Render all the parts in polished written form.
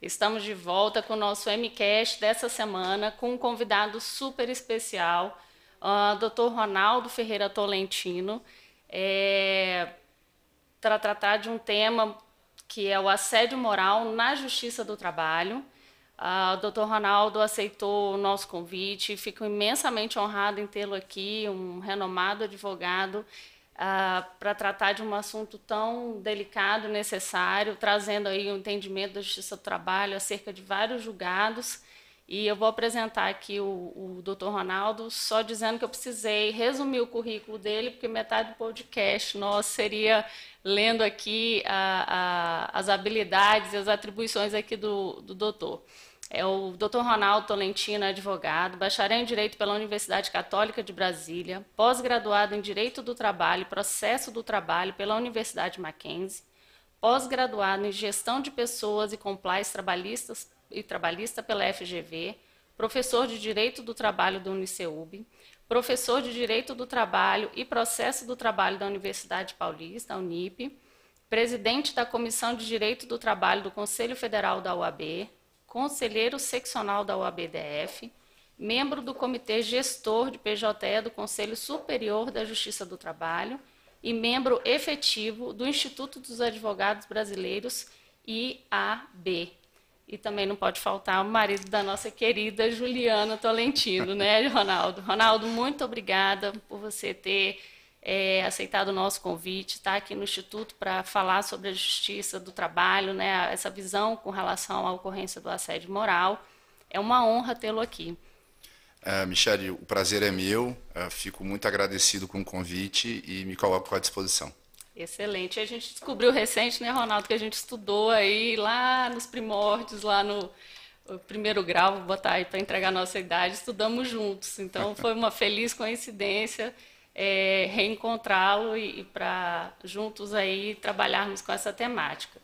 Estamos de volta com o nosso MCast dessa semana com um convidado super especial, Dr. Ronaldo Ferreira Tolentino, para tratar de um tema que é o assédio moral na Justiça do Trabalho. O Dr. Ronaldo aceitou o nosso convite, fico imensamente honrado em tê-lo aqui, um renomado advogado, para tratar de um assunto tão delicado e necessário, trazendo aí um entendimento da Justiça do Trabalho acerca de vários julgados. E eu vou apresentar aqui o Dr. Ronaldo, só dizendo que eu precisei resumir o currículo dele, porque metade do podcast nosso seria lendo aqui as habilidades e as atribuições aqui do doutor. É o Dr. Ronaldo Tolentino, advogado, bacharel em Direito pela Universidade Católica de Brasília, pós-graduado em Direito do Trabalho e Processo do Trabalho pela Universidade Mackenzie, pós-graduado em Gestão de Pessoas e Compliance Trabalhista pela FGV, professor de Direito do Trabalho da Uniceub, professor de Direito do Trabalho e Processo do Trabalho da Universidade Paulista, Unip, presidente da Comissão de Direito do Trabalho do Conselho Federal da OAB, conselheiro seccional da OAB-DF, membro do Comitê Gestor de PJE do Conselho Superior da Justiça do Trabalho e membro efetivo do Instituto dos Advogados Brasileiros, IAB. E também não pode faltar o marido da nossa querida Juliana Tolentino, né, Ronaldo? Ronaldo, muito obrigada por você ter aceitado o nosso convite, estar aqui no Instituto para falar sobre a justiça do trabalho, né, essa visão com relação à ocorrência do assédio moral. É uma honra tê-lo aqui. Michele, o prazer é meu, fico muito agradecido com o convite e me coloco à disposição. Excelente. A gente descobriu recente, né, Ronaldo, que a gente estudou aí lá nos primórdios, lá no primeiro grau, vou botar aí para entregar a nossa idade, estudamos juntos. Então foi uma feliz coincidência reencontrá-lo e para juntos aí trabalharmos com essa temática.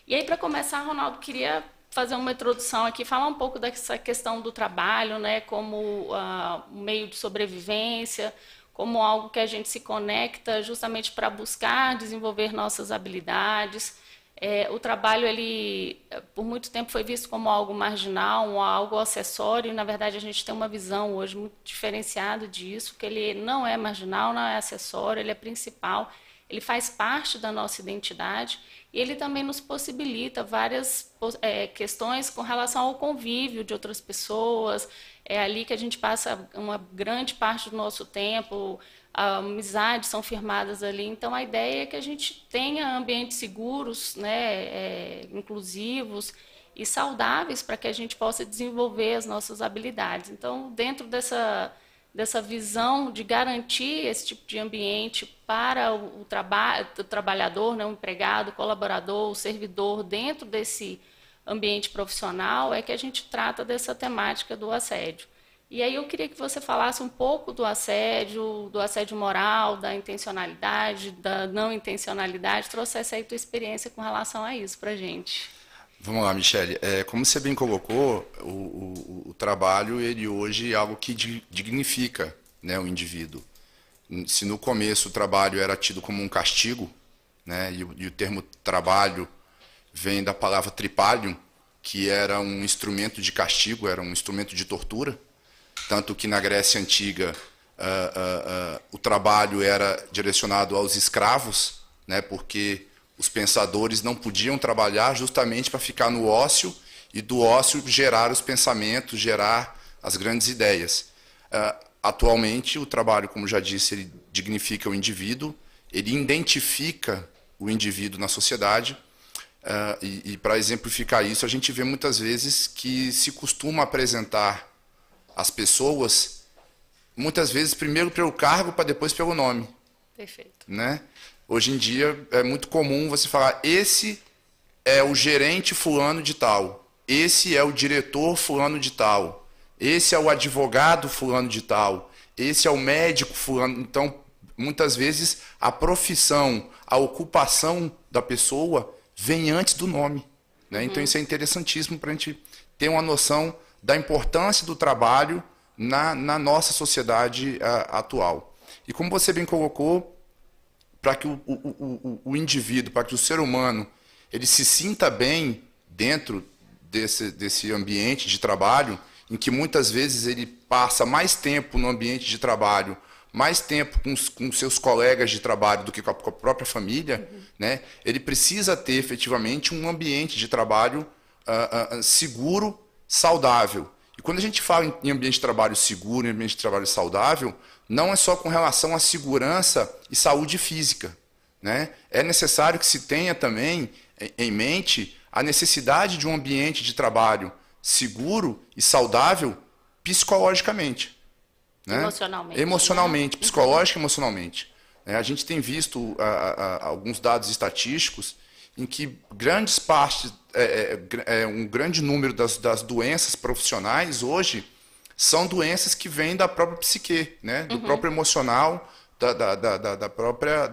E aí, para começar, Ronaldo, queria fazer uma introdução aqui, falar um pouco dessa questão do trabalho, né, como um meio de sobrevivência, como algo que a gente se conecta justamente para buscar desenvolver nossas habilidades. O trabalho, ele, por muito tempo, foi visto como algo marginal, algo acessório, e, na verdade, a gente tem uma visão hoje muito diferenciada disso, que ele não é marginal, não é acessório, ele é principal, ele faz parte da nossa identidade, e ele também nos possibilita várias questões com relação ao convívio de outras pessoas. É ali que a gente passa uma grande parte do nosso tempo, amizades são firmadas ali. Então, a ideia é que a gente tenha ambientes seguros, né, inclusivos e saudáveis para que a gente possa desenvolver as nossas habilidades. Então, dentro dessa visão de garantir esse tipo de ambiente para o trabalhador, né, o empregado, o colaborador, o servidor, dentro desse ambiente profissional, é que a gente trata dessa temática do assédio. E aí eu queria que você falasse um pouco do assédio moral, da intencionalidade, da não intencionalidade, trouxesse aí tua experiência com relação a isso para a gente. Vamos lá, Michele. Como você bem colocou, o trabalho, ele hoje é algo que dignifica, né, o indivíduo. Se no começo o trabalho era tido como um castigo, né, e o termo trabalho vem da palavra tripalium, que era um instrumento de castigo, era um instrumento de tortura, tanto que na Grécia Antiga o trabalho era direcionado aos escravos, né, porque os pensadores não podiam trabalhar justamente para ficar no ócio e do ócio gerar os pensamentos, gerar as grandes ideias. Atualmente, o trabalho, como já disse, ele dignifica o indivíduo, ele identifica o indivíduo na sociedade. E para exemplificar isso, a gente vê muitas vezes que se costuma apresentar as pessoas, muitas vezes primeiro pelo cargo, para depois pelo nome. Perfeito. Né? Hoje em dia é muito comum você falar, esse é o gerente fulano de tal, esse é o diretor fulano de tal, esse é o advogado fulano de tal, esse é o médico fulano. Então, muitas vezes, a profissão, a ocupação da pessoa vem antes do nome. Né? Então, isso é interessantíssimo para a gente ter uma noção da importância do trabalho na nossa sociedade atual. E como você bem colocou, para que o indivíduo, para que o ser humano, ele se sinta bem dentro desse ambiente de trabalho, em que muitas vezes ele passa mais tempo no ambiente de trabalho, mais tempo com seus colegas de trabalho do que com a própria família, né? Ele precisa ter efetivamente um ambiente de trabalho seguro, saudável. E quando a gente fala em ambiente de trabalho seguro, em ambiente de trabalho saudável, não é só com relação à segurança e saúde física, né? É necessário que se tenha também em mente a necessidade de um ambiente de trabalho seguro e saudável psicologicamente, né? Emocionalmente, psicológico e emocionalmente. A gente tem visto alguns dados estatísticos em que grandes partes, um grande número das doenças profissionais hoje são doenças que vêm da própria psique, né? Do próprio emocional, da própria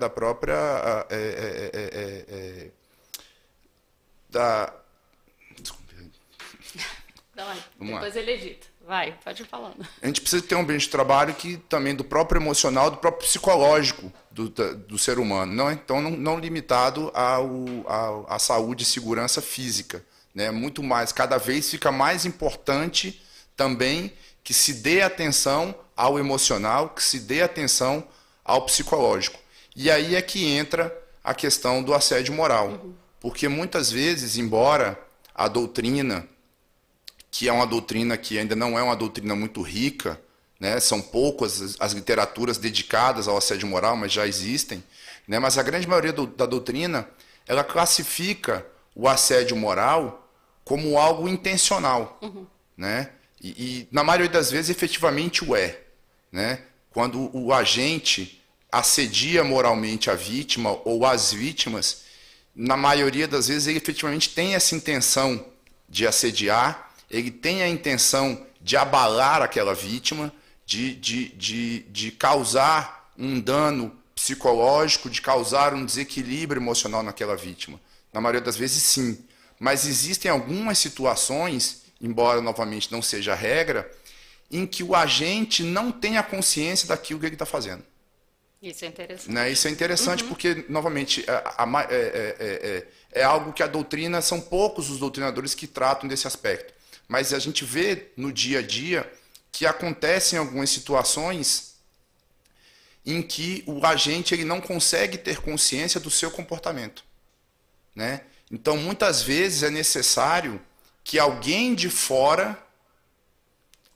depois ele edita. Vai, pode ir falando. A gente precisa ter um ambiente de trabalho que também do próprio emocional, do próprio psicológico do ser humano. Não, então, não limitado à saúde e segurança física, né? Muito mais, cada vez fica mais importante também que se dê atenção ao emocional, que se dê atenção ao psicológico. E aí é que entra a questão do assédio moral. Porque muitas vezes, embora a doutrina, que é uma doutrina que ainda não é uma doutrina muito rica, né? São poucas as literaturas dedicadas ao assédio moral, mas já existem, né? Mas a grande maioria da doutrina, ela classifica o assédio moral como algo intencional, né? E na maioria das vezes efetivamente o é, né? Quando o agente assedia moralmente a vítima ou as vítimas, na maioria das vezes ele efetivamente tem essa intenção de assediar, ele tem a intenção de abalar aquela vítima, de causar um dano psicológico, de causar um desequilíbrio emocional naquela vítima. Na maioria das vezes, sim. Mas existem algumas situações, embora novamente não seja a regra, em que o agente não tem a consciência daquilo que ele está fazendo. Isso é interessante. Né? Isso é interessante porque, novamente, é algo que a doutrina, são poucos os doutrinadores que tratam desse aspecto. Mas a gente vê no dia a dia que acontecem algumas situações em que o agente ele não consegue ter consciência do seu comportamento, né? Então, muitas vezes é necessário que alguém de fora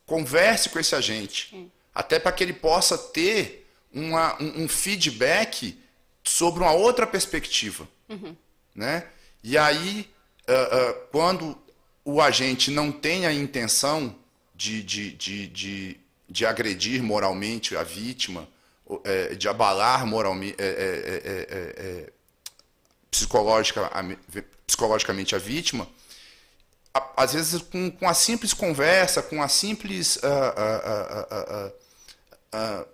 converse com esse agente, até para que ele possa ter um feedback sobre uma outra perspectiva, né? E aí, quando o agente não tem a intenção de agredir moralmente a vítima, de abalar moralmente, psicologicamente a vítima, às vezes com a simples conversa, com a simples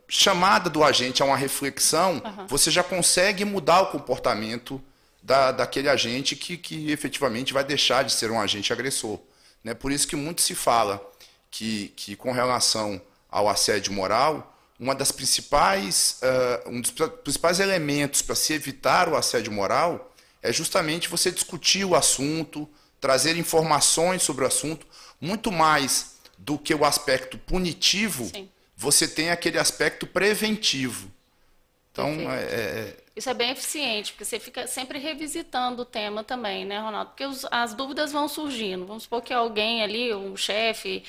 chamada do agente a uma reflexão, você já consegue mudar o comportamento daquele agente que efetivamente vai deixar de ser um agente agressor, né? Por isso que muito se fala que com relação ao assédio moral, um dos principais elementos para se evitar o assédio moral é justamente você discutir o assunto, trazer informações sobre o assunto, muito mais do que o aspecto punitivo. Sim. Você tem aquele aspecto preventivo. Então, isso é bem eficiente, porque você fica sempre revisitando o tema também, né, Ronaldo? Porque as dúvidas vão surgindo. Vamos supor que alguém ali, um chefe,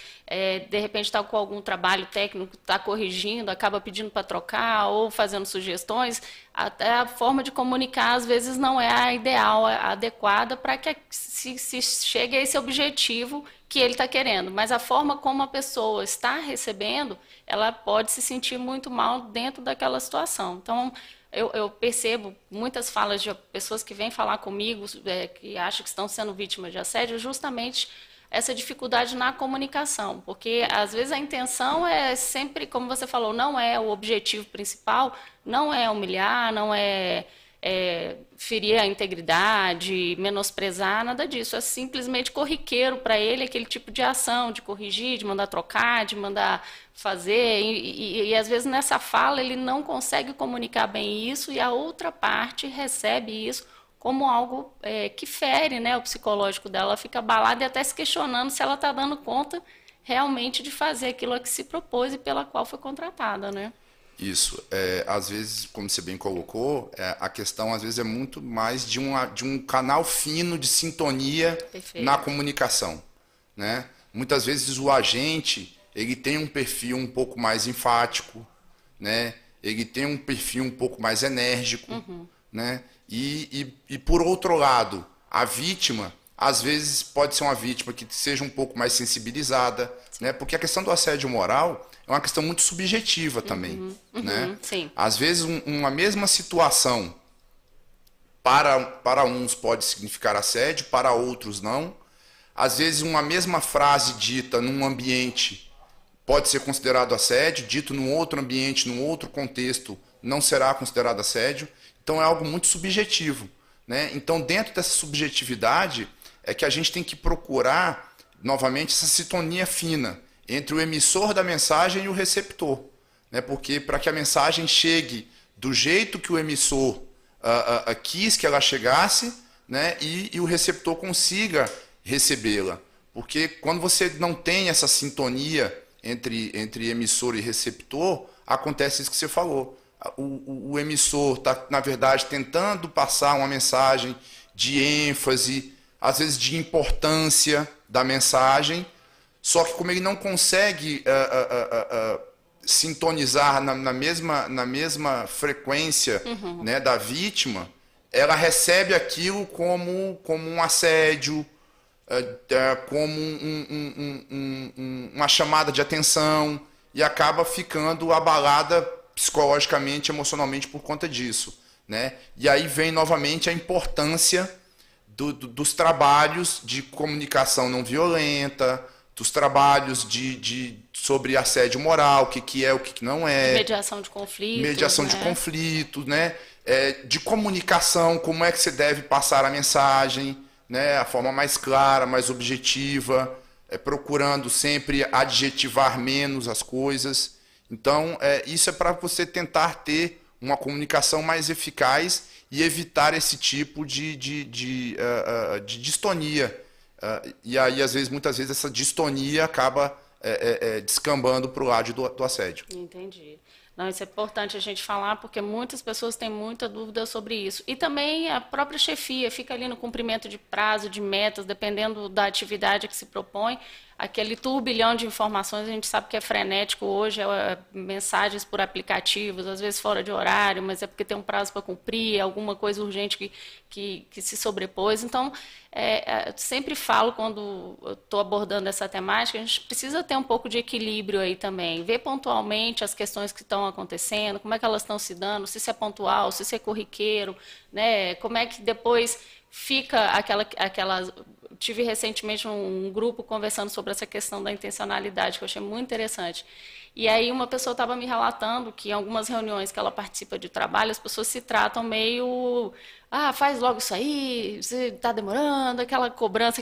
de repente está com algum trabalho técnico, está corrigindo, acaba pedindo para trocar ou fazendo sugestões. Até a forma de comunicar, às vezes, não é a ideal, a adequada para que se chegue a esse objetivo que ele está querendo. Mas a forma como a pessoa está recebendo, ela pode se sentir muito mal dentro daquela situação. Então, eu percebo muitas falas de pessoas que vêm falar comigo, que acham que estão sendo vítimas de assédio, justamente essa dificuldade na comunicação, porque às vezes a intenção é sempre, como você falou, não é o objetivo principal, não é humilhar, não é ferir a integridade, menosprezar, nada disso. É simplesmente corriqueiro para ele aquele tipo de ação, de corrigir, de mandar trocar, de mandar fazer. E às vezes nessa fala ele não consegue comunicar bem isso e a outra parte recebe isso como algo que fere, né, o psicológico dela. Ela fica abalada e até se questionando se ela está dando conta realmente de fazer aquilo a que se propôs e pela qual foi contratada, né? Isso. Às vezes, como você bem colocou, a questão às vezes é muito mais de um canal fino de sintonia na Perfeito. comunicação, né? Muitas vezes o agente ele tem um perfil um pouco mais enfático, né? Ele tem um perfil um pouco mais enérgico, né? E por outro lado, a vítima às vezes pode ser uma vítima que seja um pouco mais sensibilizada, né? Porque a questão do assédio moral é uma questão muito subjetiva também, né? Sim. Às vezes uma mesma situação para uns pode significar assédio, para outros não. Às vezes uma mesma frase dita num ambiente pode ser considerado assédio, dito num outro ambiente, num outro contexto, não será considerado assédio. Então é algo muito subjetivo, né? Então dentro dessa subjetividade é que a gente tem que procurar novamente essa sintonia fina entre o emissor da mensagem e o receptor, né? Porque para que a mensagem chegue do jeito que o emissor quis que ela chegasse, né? E o receptor consiga recebê-la. Porque quando você não tem essa sintonia entre emissor e receptor, acontece isso que você falou. O emissor está, na verdade, tentando passar uma mensagem de ênfase, às vezes de importância da mensagem, só que como ele não consegue sintonizar na mesma frequência, né, da vítima, ela recebe aquilo como um assédio, como uma chamada de atenção e acaba ficando abalada psicologicamente, emocionalmente por conta disso, né? E aí vem novamente a importância dos trabalhos de comunicação não violenta, dos trabalhos sobre assédio moral, o que é, o que não é. Mediação de conflitos, Mediação de né? conflitos, né? De comunicação, como é que você deve passar a mensagem, né? A forma mais clara, mais objetiva, procurando sempre adjetivar menos as coisas. Então, isso é para você tentar ter uma comunicação mais eficaz e evitar esse tipo de distonia. E aí, às vezes, muitas vezes, essa distonia acaba descambando para o lado do assédio. Entendi. Não, isso é importante a gente falar, porque muitas pessoas têm muita dúvida sobre isso. E também a própria chefia fica ali no cumprimento de prazo, de metas, dependendo da atividade que se propõe. Aquele turbilhão de informações, a gente sabe que é frenético hoje, mensagens por aplicativos, às vezes fora de horário, mas é porque tem um prazo para cumprir, alguma coisa urgente que se sobrepôs. Então, sempre falo, quando estou abordando essa temática, a gente precisa ter um pouco de equilíbrio aí também, ver pontualmente as questões que estão acontecendo, como é que elas estão se dando, se isso é pontual, se isso é corriqueiro, né? Como é que depois fica aquela. Tive recentemente um grupo conversando sobre essa questão da intencionalidade, que eu achei muito interessante. E aí uma pessoa estava me relatando que em algumas reuniões que ela participa de trabalho, as pessoas se tratam meio, faz logo isso aí, você está demorando, aquela cobrança,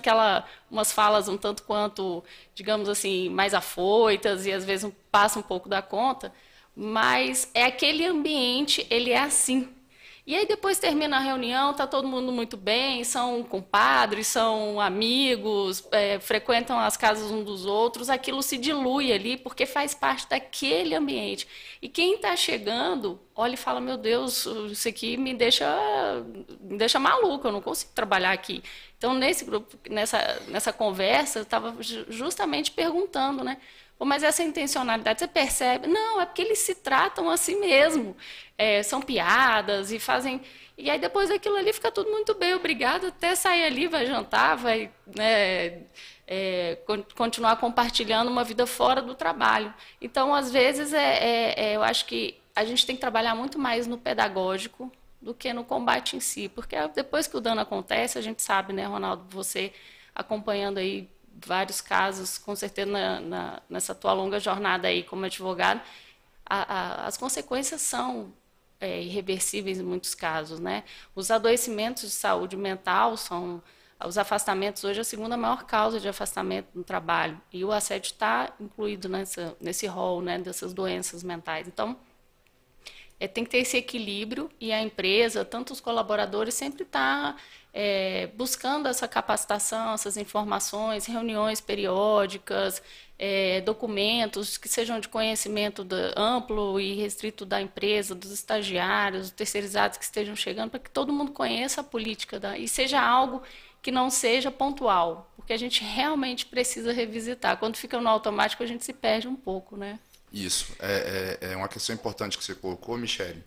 umas falas um tanto quanto, digamos assim, mais afoitas e às vezes passa um pouco da conta, mas é aquele ambiente, ele é assim. E aí depois termina a reunião, tá todo mundo muito bem, são compadres, são amigos, frequentam as casas uns dos outros, aquilo se dilui ali porque faz parte daquele ambiente. E quem está chegando, olha e fala, meu Deus, isso aqui me deixa maluco, eu não consigo trabalhar aqui. Então, nesse grupo, nessa conversa, eu estava justamente perguntando, né? Mas essa intencionalidade, você percebe? Não, é porque eles se tratam assim mesmo. São piadas e fazem... E aí depois daquilo ali fica tudo muito bem, obrigado, até sair ali, vai jantar, vai, né, continuar compartilhando uma vida fora do trabalho. Então, às vezes, eu acho que a gente tem que trabalhar muito mais no pedagógico do que no combate em si. Porque depois que o dano acontece, a gente sabe, né, Ronaldo, você acompanhando aí vários casos, com certeza nessa tua longa jornada aí como advogado, as consequências são irreversíveis em muitos casos, né? Os adoecimentos de saúde mental são os afastamentos hoje é a segunda maior causa de afastamento no trabalho e o assédio está incluído nesse rol, né, dessas doenças mentais. Então tem que ter esse equilíbrio e a empresa, tanto os colaboradores, sempre está buscando essa capacitação, essas informações, reuniões periódicas, documentos que sejam de conhecimento amplo e restrito da empresa, dos estagiários, dos terceirizados que estejam chegando, para que todo mundo conheça a política e seja algo que não seja pontual, porque a gente realmente precisa revisitar. Quando fica no automático, a gente se perde um pouco, né? Isso. É uma questão importante que você colocou, Michele,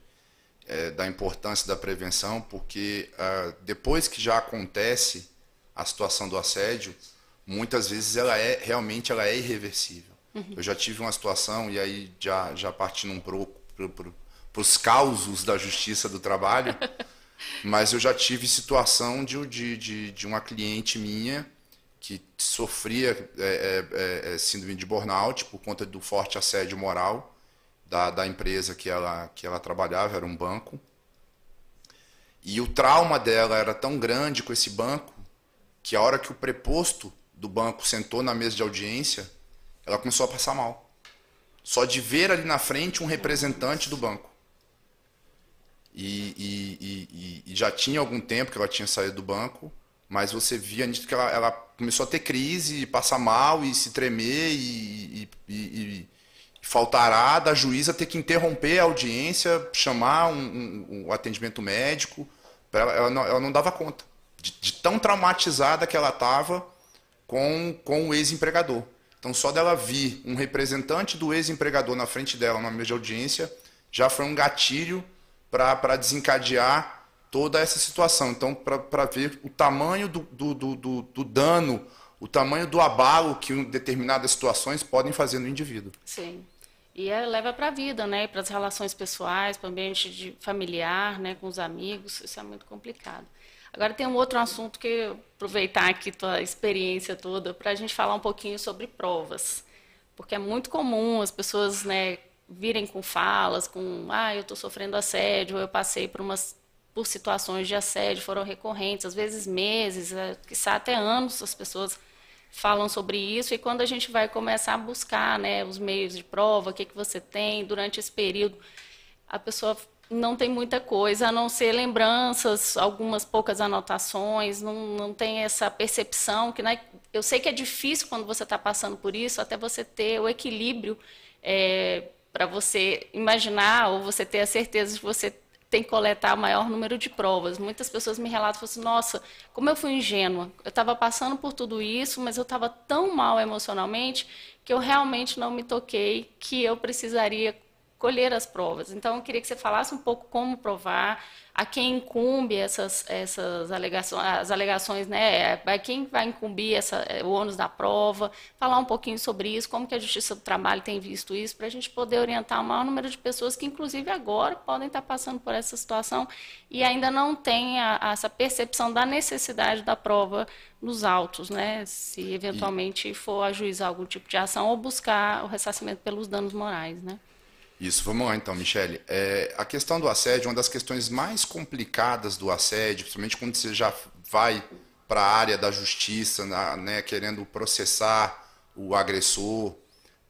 da importância da prevenção, porque depois que já acontece a situação do assédio, muitas vezes realmente ela é irreversível. Eu já tive uma situação, e aí já partindo para os causos da justiça do trabalho, mas eu já tive situação de uma cliente minha que sofria síndrome de burnout por conta do forte assédio moral da empresa que ela trabalhava, era um banco. E o trauma dela era tão grande com esse banco que a hora que o preposto do banco sentou na mesa de audiência, ela começou a passar mal. Só de ver ali na frente um representante do banco. E já tinha algum tempo que ela tinha saído do banco, mas você via nisso que ela começou a ter crise, passar mal e se tremer e faltará da juíza ter que interromper a audiência, chamar um atendimento médico. Ela não dava conta de tão traumatizada que ela estava com o ex-empregador. Então, só dela vir um representante do ex-empregador na frente dela, numa mesa de audiência, já foi um gatilho para desencadear toda essa situação. Então, para ver o tamanho do dano, o tamanho do abalo que determinadas situações podem fazer no indivíduo. Sim. E leva para a vida, né? Para as relações pessoais, para o ambiente familiar, né? Com os amigos, isso é muito complicado. Agora tem um outro assunto que eu aproveitar aqui tua experiência toda para a gente falar um pouquinho sobre provas, porque é muito comum as pessoas, né, virem com falas, eu estou sofrendo assédio, ou eu passei por situações de assédio, foram recorrentes, às vezes meses, quiçá até anos as pessoas falam sobre isso, e quando a gente vai começar a buscar, né, os meios de prova, o que você tem durante esse período, a pessoa não tem muita coisa, a não ser lembranças, algumas poucas anotações, não tem essa percepção, que eu sei que é difícil quando você está passando por isso, até você ter o equilíbrio para você imaginar, ou você ter a certeza de que você tem que coletar o maior número de provas. Muitas pessoas me relatam assim, nossa, como eu fui ingênua, eu estava passando por tudo isso, mas eu estava tão mal emocionalmente que eu realmente não me toquei que eu precisaria colher as provas. Então, eu queria que você falasse um pouco como provar, a quem incumbe essas alegações, as alegações, né? A quem vai incumbir o ônus da prova, falar um pouquinho sobre isso, como que a Justiça do Trabalho tem visto isso, para a gente poder orientar o maior número de pessoas que, inclusive, agora podem estar passando por essa situação e ainda não têm essa percepção da necessidade da prova nos autos, né? Se eventualmente for ajuizar algum tipo de ação ou buscar o ressarcimento pelos danos morais, né? Isso, vamos lá então, Michele. A questão do assédio é uma das questões mais complicadas do assédio, principalmente quando você já vai para a área da justiça, né, querendo processar o agressor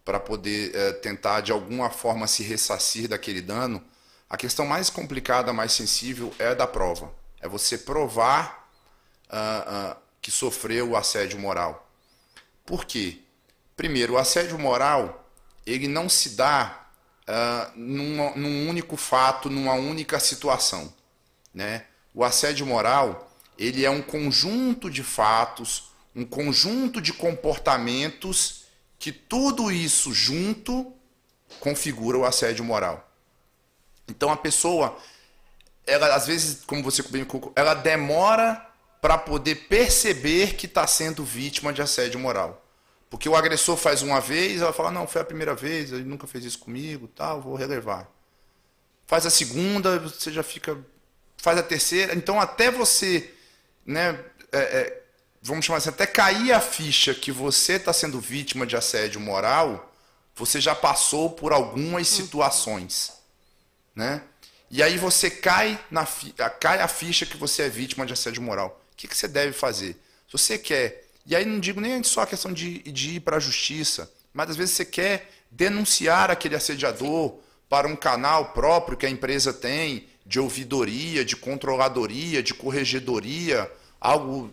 para poder tentar de alguma forma se ressarcir daquele dano. A questão mais complicada, mais sensível é a da prova. É você provar que sofreu o assédio moral. Por quê? Primeiro, o assédio moral, ele não se dá num único fato, numa única situação, né? O assédio moral, ele é um conjunto de fatos, um conjunto de comportamentos que tudo isso junto configura o assédio moral. Então a pessoa, ela às vezes, como você bem colocou, ela demora para poder perceber que está sendo vítima de assédio moral. Porque o agressor faz uma vez, ela fala, não, foi a primeira vez, ele nunca fez isso comigo, tal, vou relevar. Faz a segunda, você já fica... Faz a terceira, então até você, né, vamos chamar assim, até cair a ficha que você está sendo vítima de assédio moral, você já passou por algumas situações, né? E aí você cai a ficha que você é vítima de assédio moral. O que você deve fazer? Se você quer... E aí não digo nem só a questão de ir para a justiça, mas às vezes você quer denunciar aquele assediador, para um canal próprio que a empresa tem, de ouvidoria, de controladoria, de corregedoria, algo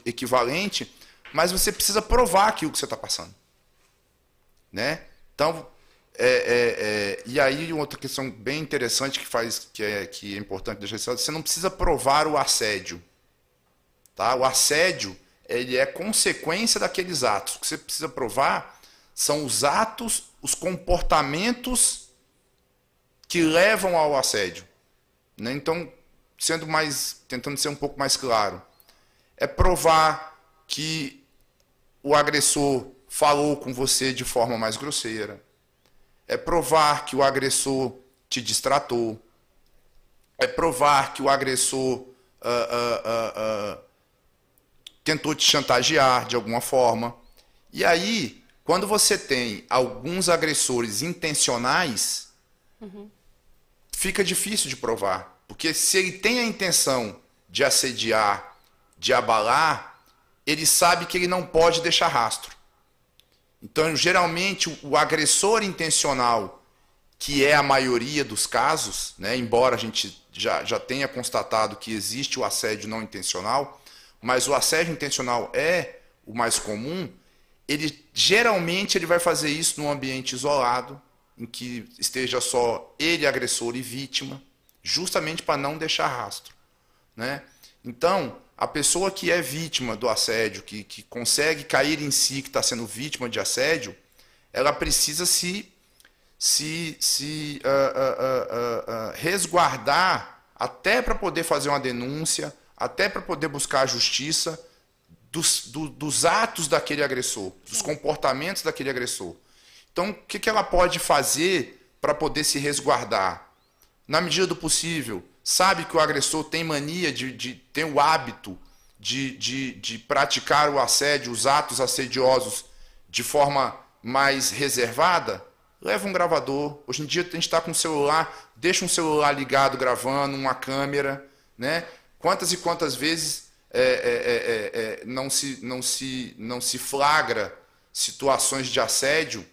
equivalente, mas você precisa provar aquilo que você está passando. Né? Então, e aí outra questão bem interessante que é importante deixar claro, você não precisa provar o assédio. Tá? O assédio ele é consequência daqueles atos. O que você precisa provar são os atos, os comportamentos que levam ao assédio. Né? Então, tentando ser um pouco mais claro, é provar que o agressor falou com você de forma mais grosseira, é provar que o agressor te distratou, é provar que o agressor tentou te chantagear de alguma forma. E aí, quando você tem alguns agressores intencionais, fica difícil de provar. Porque se ele tem a intenção de assediar, de abalar, ele sabe que ele não pode deixar rastro. Então, geralmente, o agressor intencional, que é a maioria dos casos, né, embora a gente já tenha constatado que existe o assédio não intencional, mas o assédio intencional é o mais comum, geralmente ele vai fazer isso num ambiente isolado, em que esteja só ele, agressor e vítima, justamente para não deixar rastro. Né? Então, a pessoa que é vítima do assédio, que consegue cair em si, que está sendo vítima de assédio, ela precisa se resguardar até para poder fazer uma denúncia, até para poder buscar a justiça dos atos daquele agressor, dos comportamentos daquele agressor. Então, o que ela pode fazer para poder se resguardar? Na medida do possível, sabe que o agressor tem mania tem o hábito de praticar o assédio, os atos assediosos de forma mais reservada? Leva um gravador. Hoje em dia a gente está com um celular, deixa um celular ligado gravando, uma câmera. Né? Quantas e quantas vezes não se flagra situações de assédio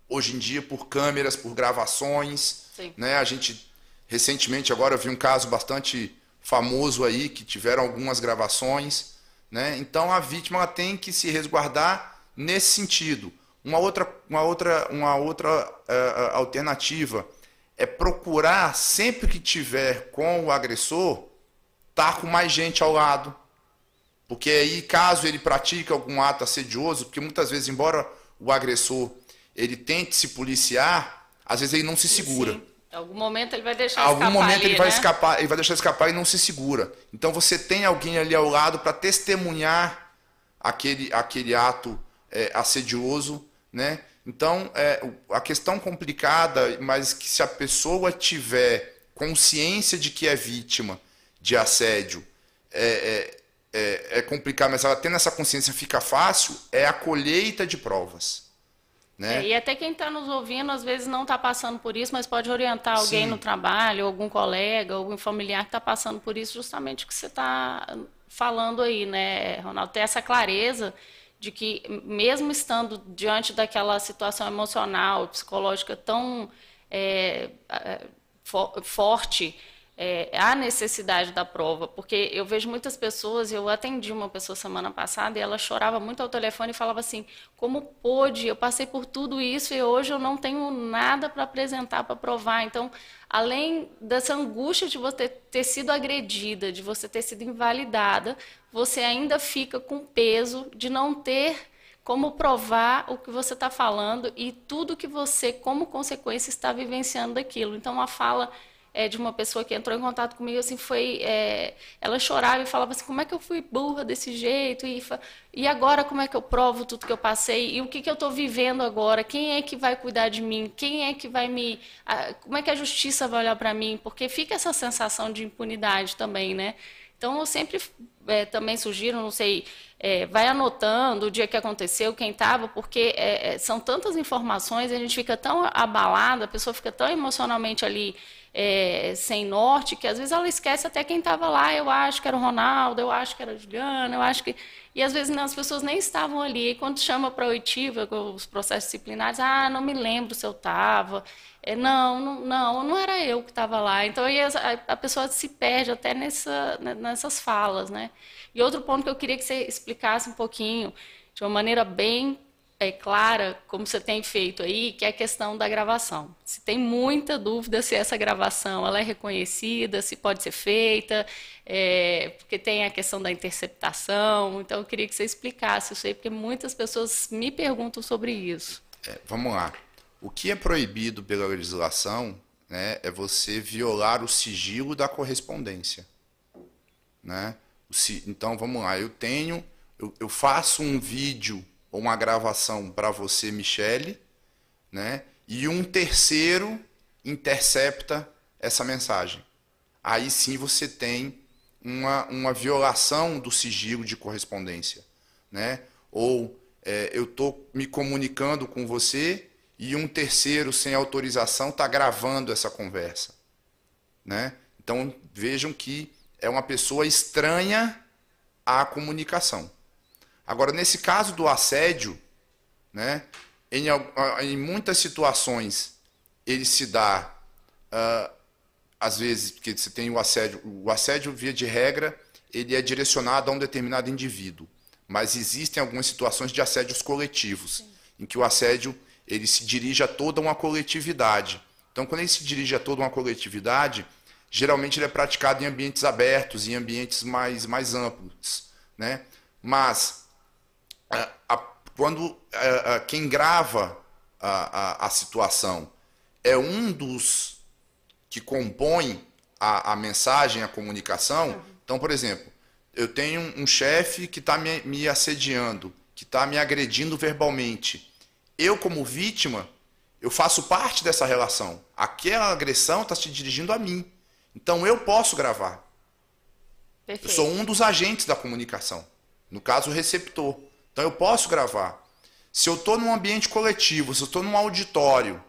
hoje em dia por câmeras, por gravações. Né? A gente recentemente agora vi um caso bastante famoso aí que tiveram algumas gravações. Né? Então a vítima ela tem que se resguardar nesse sentido. Uma outra alternativa é procurar sempre que tiver com o agressor estar com mais gente ao lado, porque aí caso ele pratique algum ato assedioso, porque muitas vezes embora o agressor ele tente se policiar, às vezes ele não se segura. Sim. Em algum momento ele vai deixar escapar. Em algum momento ele vai escapar, ele vai deixar escapar e não se segura. Então você tem alguém ali ao lado para testemunhar aquele ato assedioso, né? Então a questão complicada, mas que se a pessoa tiver consciência de que é vítima de assédio, é complicado, mas ela tendo essa consciência fica fácil, é a colheita de provas. Né? E até quem está nos ouvindo, às vezes não está passando por isso, mas pode orientar alguém Sim. no trabalho, algum colega, algum familiar que está passando por isso, justamente o que você está falando aí, né, Ronaldo? Ter essa clareza de que, mesmo estando diante daquela situação emocional, psicológica tão forte, há necessidade da prova, porque eu vejo muitas pessoas, eu atendi uma pessoa semana passada e ela chorava muito ao telefone e falava assim, como pôde, eu passei por tudo isso e hoje eu não tenho nada para apresentar, para provar. Então, além dessa angústia de você ter sido agredida, de você ter sido invalidada, você ainda fica com peso de não ter como provar o que você está falando e tudo que você, como consequência, está vivenciando daquilo. Então, a fala de uma pessoa que entrou em contato comigo, assim, ela chorava e falava assim, como é que eu fui burra desse jeito? E agora como é que eu provo tudo que eu passei? E o que eu estou vivendo agora? Quem é que vai cuidar de mim? Quem é que vai como é que a justiça vai olhar para mim? Porque fica essa sensação de impunidade também, né? Então, eu sempre também sugiro, não sei, vai anotando o dia que aconteceu, quem estava, porque são tantas informações, a gente fica tão abalada, a pessoa fica tão emocionalmente ali sem norte, que às vezes ela esquece até quem estava lá. Eu acho que era o Ronaldo, eu acho que era a Juliana, eu acho que... E às vezes as pessoas nem estavam ali. E quando chama para a oitiva, os processos disciplinares, não me lembro se eu estava. Não era eu que estava lá. Então aí a pessoa se perde até nessas falas, né? E outro ponto que eu queria que você explicasse um pouquinho, de uma maneira bem clara, como você tem feito aí, que é a questão da gravação. Se tem muita dúvida se essa gravação ela é reconhecida, se pode ser feita, porque tem a questão da interceptação. Então eu queria que você explicasse isso aí, porque muitas pessoas me perguntam sobre isso. Vamos lá. O que é proibido pela legislação, né, é você violar o sigilo da correspondência, né? Então, vamos lá. Eu faço um vídeo ou uma gravação para você, Michele, né? E um terceiro intercepta essa mensagem. Aí sim você tem uma violação do sigilo de correspondência, né? Ou eu estou me comunicando com você e um terceiro sem autorização está gravando essa conversa, né? Então vejam que é uma pessoa estranha à comunicação. Agora, nesse caso do assédio, né, em muitas situações ele se dá, às vezes, porque você tem o assédio, via de regra, ele é direcionado a um determinado indivíduo, mas existem algumas situações de assédios coletivos, em que o assédio ele se dirige a toda uma coletividade. Então, quando ele se dirige a toda uma coletividade, geralmente ele é praticado em ambientes abertos, em ambientes mais amplos, né? Mas quando quem grava a situação é um dos que compõe a mensagem, a comunicação. Então, por exemplo, eu tenho um chefe que está me assediando, que está me agredindo verbalmente. Eu, como vítima, eu faço parte dessa relação. Aquela agressão está se dirigindo a mim. Então, eu posso gravar. Perfeito. Eu sou um dos agentes da comunicação. No caso, o receptor. Então, eu posso gravar. Se eu estou num ambiente coletivo, se eu estou num auditório,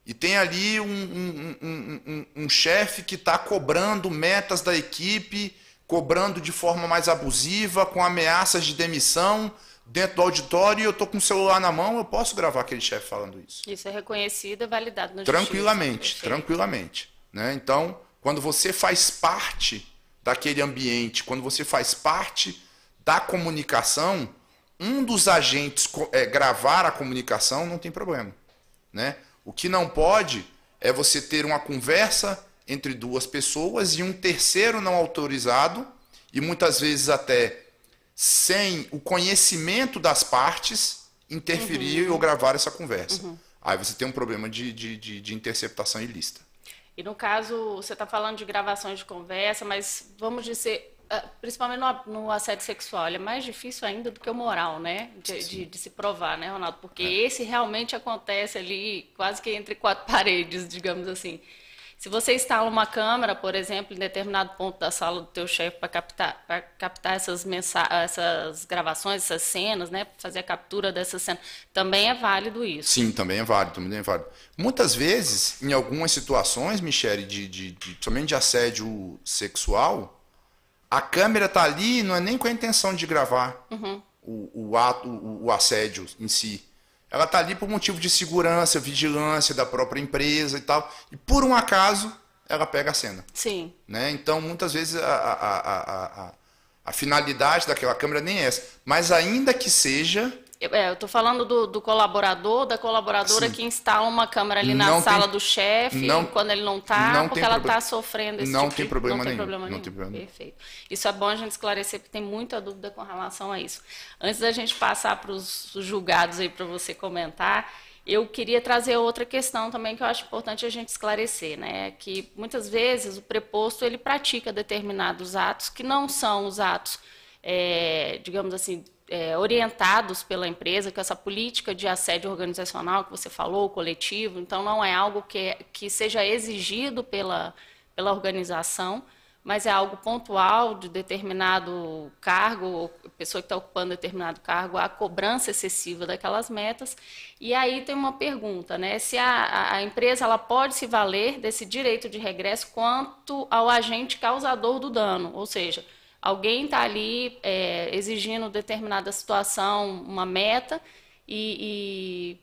e tem ali um chefe que está cobrando metas da equipe, cobrando de forma mais abusiva, com ameaças de demissão dentro do auditório, e eu estou com o celular na mão, eu posso gravar aquele chefe falando isso. Isso é reconhecido e validado na tranquilamente, justiça. Tranquilamente. Né? Então, quando você faz parte daquele ambiente, quando você faz parte da comunicação, um dos agentes gravar a comunicação, não tem problema, né? O que não pode é você ter uma conversa entre duas pessoas e um terceiro não autorizado, e muitas vezes até sem o conhecimento das partes, interferir ou gravar essa conversa. Aí você tem um problema de interceptação ilícita. E no caso, você está falando de gravações de conversa, mas vamos dizer, principalmente no assédio sexual, ele é mais difícil ainda do que o moral, né? De se provar, né, Ronaldo? Porque esse realmente acontece ali quase que entre quatro paredes, digamos assim. Se você instala uma câmera, por exemplo, em determinado ponto da sala do teu chefe para captar essas gravações, essas cenas, né, fazer a captura dessas cenas, também é válido isso? Sim, também é válido, Muitas vezes, em algumas situações, Michele, somente de assédio sexual, a câmera está ali, não é nem com a intenção de gravar o assédio em si. Ela está ali por motivo de segurança, vigilância da própria empresa e tal. E por um acaso, ela pega a cena. Sim. Né? Então, muitas vezes, a finalidade daquela câmera nem é essa. Mas ainda que seja... Eu estou falando do colaborador, da colaboradora que instala uma câmera ali na sala do chefe, quando ele não está, porque ela está sofrendo esse tipo de... Não tem problema nenhum. Perfeito. Isso é bom a gente esclarecer, porque tem muita dúvida com relação a isso. Antes da gente passar para os julgados aí para você comentar, eu queria trazer outra questão também que eu acho importante a gente esclarecer, né? Que muitas vezes o preposto ele pratica determinados atos que não são os atos, digamos assim, orientados pela empresa, com essa política de assédio organizacional que você falou, coletivo, então não é algo que seja exigido pela organização, mas é algo pontual de determinado cargo, ou pessoa que está ocupando determinado cargo, a cobrança excessiva daquelas metas. E aí tem uma pergunta, né? Se a empresa ela pode se valer desse direito de regresso quanto ao agente causador do dano, ou seja, alguém está ali exigindo determinada situação, uma meta, e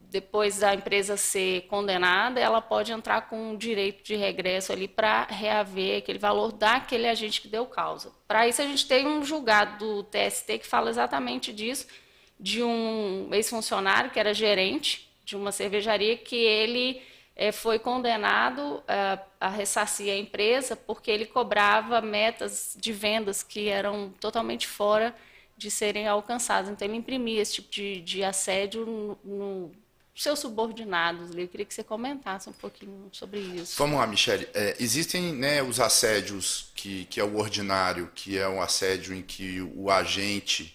depois da empresa ser condenada, ela pode entrar com um direito de regresso ali para reaver aquele valor daquele agente que deu causa. Para isso, a gente tem um julgado do TST que fala exatamente disso, de um ex-funcionário que era gerente de uma cervejaria, que ele foi condenado a ressarcir a empresa porque ele cobrava metas de vendas que eram totalmente fora de serem alcançadas. Então, ele imprimia esse tipo de assédio no seus subordinados. Eu queria que você comentasse um pouquinho sobre isso. Vamos lá, Michele. Existem, né, os assédios que é o ordinário, que é um assédio em que o agente,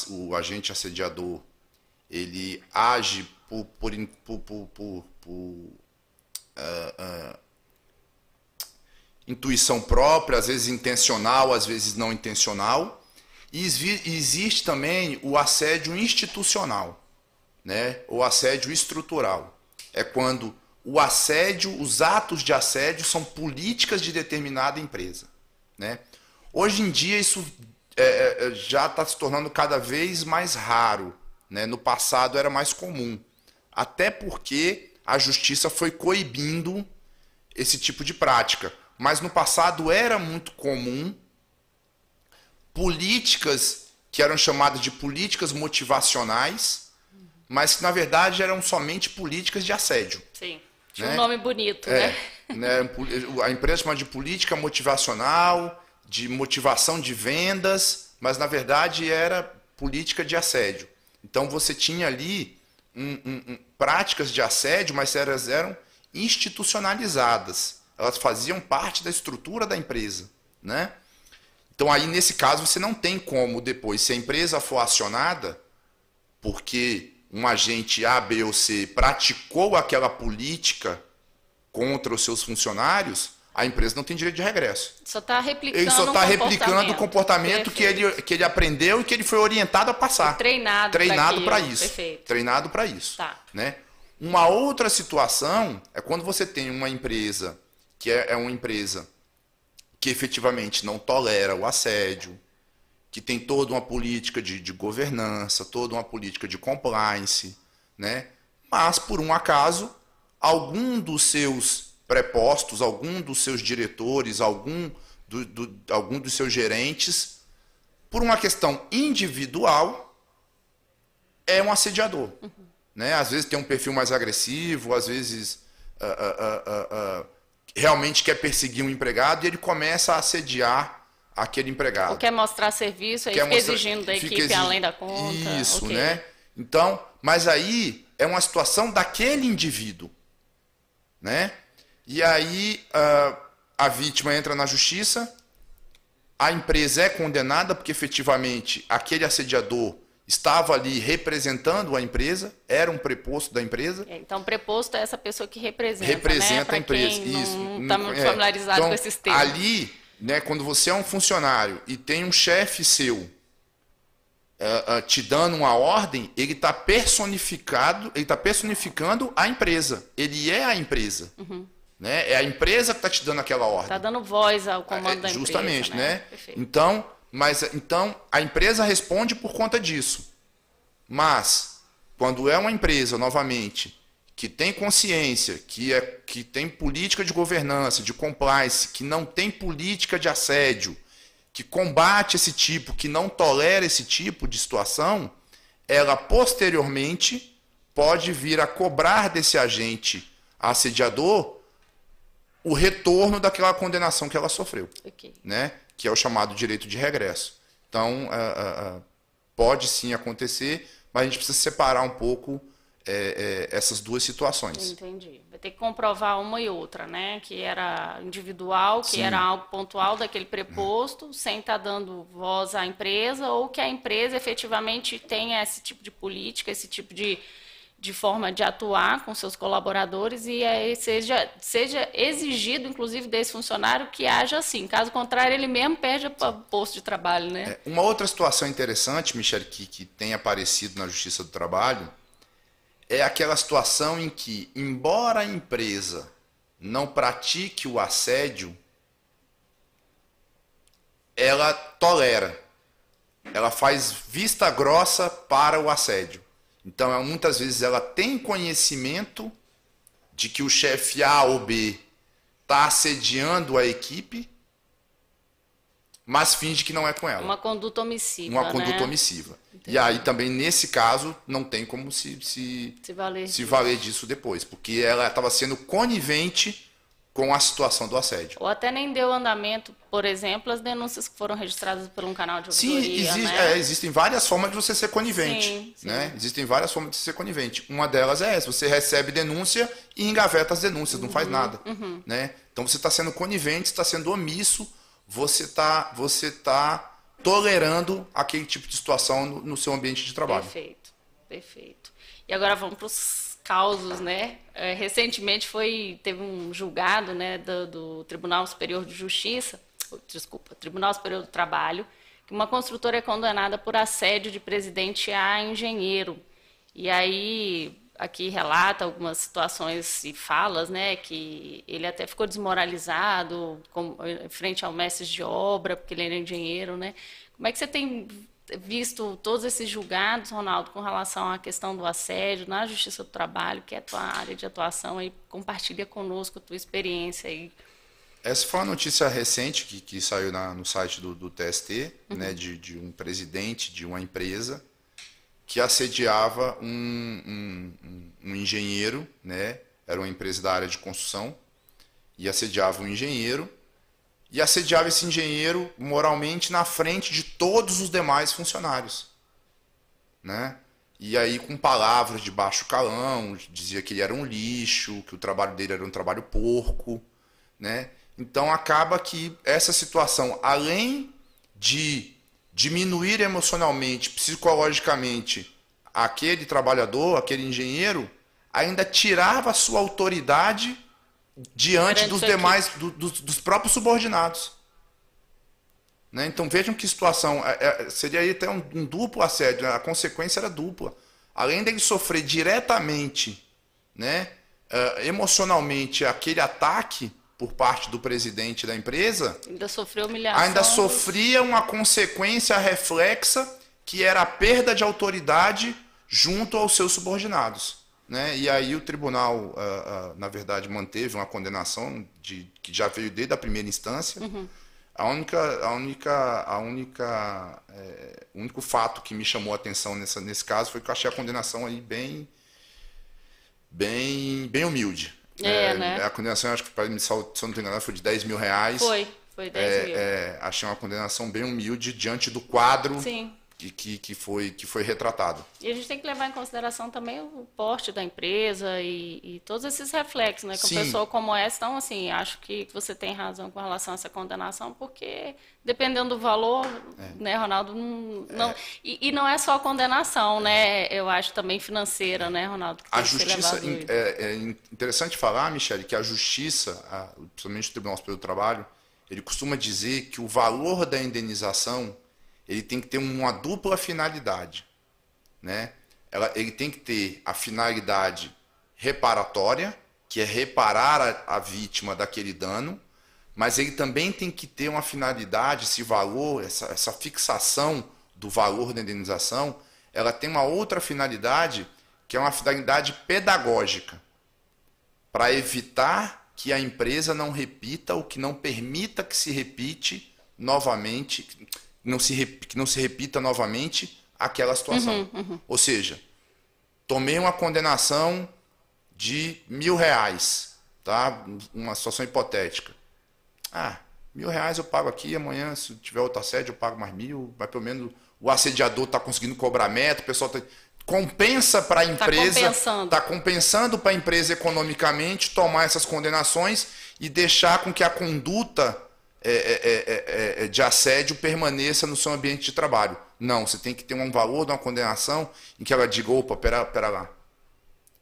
o agente assediador, ele age por intuição própria, às vezes intencional, às vezes não intencional. E existe também o assédio institucional, né? O assédio estrutural. É quando os atos de assédio são políticas de determinada empresa, né? Hoje em dia isso já está se tornando cada vez mais raro, né? No passado era mais comum, até porque a justiça foi coibindo esse tipo de prática. Mas no passado era muito comum políticas que eram chamadas de políticas motivacionais, mas que na verdade eram somente políticas de assédio. Sim, tinha um nome bonito, né? A empresa chama de política motivacional, de motivação de vendas, mas na verdade era política de assédio. Então você tinha ali práticas de assédio, mas elas eram institucionalizadas. Elas faziam parte da estrutura da empresa, né? Então aí nesse caso você não tem como depois, se a empresa for acionada, porque um agente A, B ou C praticou aquela política contra os seus funcionários, a empresa não tem direito de regresso. Só está replicando ele só está replicando o comportamento que ele aprendeu e que ele foi orientado a passar. Treinado para isso. Perfeito. Treinado para isso. Tá. Né? Uma outra situação é quando você tem uma empresa que é uma empresa que efetivamente não tolera o assédio, que tem toda uma política de governança, toda uma política de compliance, né? Mas, por um acaso, algum dos seus prepostos, algum dos seus diretores, algum dos seus gerentes, por uma questão individual, é um assediador. Uhum. Né? Às vezes tem um perfil mais agressivo, às vezes realmente quer perseguir um empregado e ele começa a assediar aquele empregado. Ou quer mostrar serviço, aí fica exigindo da equipe além da conta. Isso, okay. Né? Então, mas aí é uma situação daquele indivíduo, né? E aí a vítima entra na justiça, a empresa é condenada porque efetivamente aquele assediador estava ali representando a empresa, era um preposto da empresa. Então, preposto é essa pessoa que representa, né? A empresa. Quem isso. Não está muito familiarizado então, com esses termos. Ali, né, quando você é um funcionário e tem um chefe seu te dando uma ordem, ele está personificando a empresa. Ele é a empresa. Uhum. Né? É a empresa que está te dando aquela ordem. Está dando voz ao comando da empresa. Justamente, né? Então, a empresa responde por conta disso. Mas, quando é uma empresa, novamente, que tem consciência, que tem política de governança, de compliance, que não tem política de assédio, que combate esse tipo, que não tolera esse tipo de situação, ela posteriormente pode vir a cobrar desse agente assediador o retorno daquela condenação que ela sofreu, okay. Né? Que é o chamado direito de regresso. Então, pode sim acontecer, mas a gente precisa separar um pouco essas duas situações. Entendi. Vai ter que comprovar uma e outra, né? Que era individual, que sim. Era algo pontual daquele preposto, sem estar dando voz à empresa, ou que a empresa efetivamente tenha esse tipo de política, esse tipo de de forma de atuar com seus colaboradores e aí seja exigido, inclusive, desse funcionário que haja assim. Caso contrário, ele mesmo perde o posto de trabalho, né? Uma outra situação interessante, Michele, que tem aparecido na Justiça do Trabalho, é aquela situação em que, embora a empresa não pratique o assédio, ela tolera, ela faz vista grossa para o assédio. Então, muitas vezes ela tem conhecimento de que o chefe A ou B está assediando a equipe, mas finge que não é com ela. Uma conduta omissiva. Uma conduta omissiva. Entendi. E aí também, nesse caso, não tem como se valer disso depois, porque ela estava sendo conivente com a situação do assédio. Ou até nem deu andamento, por exemplo, as denúncias que foram registradas por um canal de ouvidoria. Sim, existem várias formas de você ser conivente. Sim. Né? Existem várias formas de ser conivente. Uma delas é essa, você recebe denúncia e engaveta as denúncias, não faz nada. Né? Então você está sendo conivente, está sendo omisso, você tá tolerando aquele tipo de situação no seu ambiente de trabalho. Perfeito. E agora vamos para os causos, né? Recentemente teve um julgado, né, do Tribunal Superior de Justiça, Tribunal Superior do Trabalho, que uma construtora é condenada por assédio de presidente a engenheiro. E aí, aqui relata algumas situações e falas, né, que ele até ficou desmoralizado em frente ao mestre de obra, porque ele era engenheiro, né? Como é que você tem visto todos esses julgados, Ronaldo, com relação à questão do assédio na Justiça do Trabalho, que é a tua área de atuação, aí compartilha conosco a tua experiência aí. Essa foi uma notícia recente que saiu no site do TST, né, de um presidente de uma empresa que assediava um engenheiro, né, era uma empresa da área de construção, e assediava um engenheiro, e assediava esse engenheiro moralmente na frente de todos os demais funcionários. Né? E aí com palavras de baixo calão, dizia que ele era um lixo, que o trabalho dele era um trabalho porco. Né? Então acaba que essa situação, além de diminuir emocionalmente, psicologicamente, aquele trabalhador, aquele engenheiro, ainda tirava a sua autoridade diante dos demais, dos próprios subordinados. Né? Então vejam que situação, seria aí até um duplo assédio, a consequência era dupla. Além dele sofrer diretamente, né, emocionalmente, aquele ataque por parte do presidente da empresa, ainda sofreu humilhação. Ainda sofria uma consequência reflexa, que era a perda de autoridade junto aos seus subordinados. Né? E aí o tribunal, na verdade, manteve uma condenação que já veio desde a primeira instância. O único fato que me chamou a atenção nesse caso foi que eu achei a condenação aí bem humilde. Né? A condenação, acho que, se eu não estou enganado, foi de R$10 mil. Foi 10 mil. Achei uma condenação bem humilde diante do quadro. Sim. Que foi retratado. E a gente tem que levar em consideração também o porte da empresa e todos esses reflexos, né? Com uma pessoa como essa, então, assim, acho que você tem razão com relação a essa condenação, porque dependendo do valor, né, Ronaldo, e não é só a condenação, né? Eu acho também financeira, né, Ronaldo? Que a justiça, é interessante falar, Michele, que a justiça, principalmente o Tribunal Superior do Trabalho, ele costuma dizer que o valor da indenização ele tem que ter uma dupla finalidade. Né? Ele tem que ter a finalidade reparatória, que é reparar a vítima daquele dano, mas ele também tem que ter uma finalidade, esse valor, essa fixação do valor da indenização, ela tem uma outra finalidade, que é uma finalidade pedagógica, para evitar que a empresa não repita ou que não permita que se repite novamente, que não se repita novamente aquela situação. Ou seja, tomei uma condenação de R$1.000, tá? Uma situação hipotética. R$1.000 eu pago aqui, amanhã, se tiver outro assédio, eu pago mais 1.000, mas pelo menos o assediador está conseguindo cobrar meta, o pessoal compensa para a empresa, está compensando para a empresa economicamente tomar essas condenações e deixar com que a conduta de assédio permaneça no seu ambiente de trabalho. Não, você tem que ter um valor de uma condenação em que ela diga, opa, pera lá.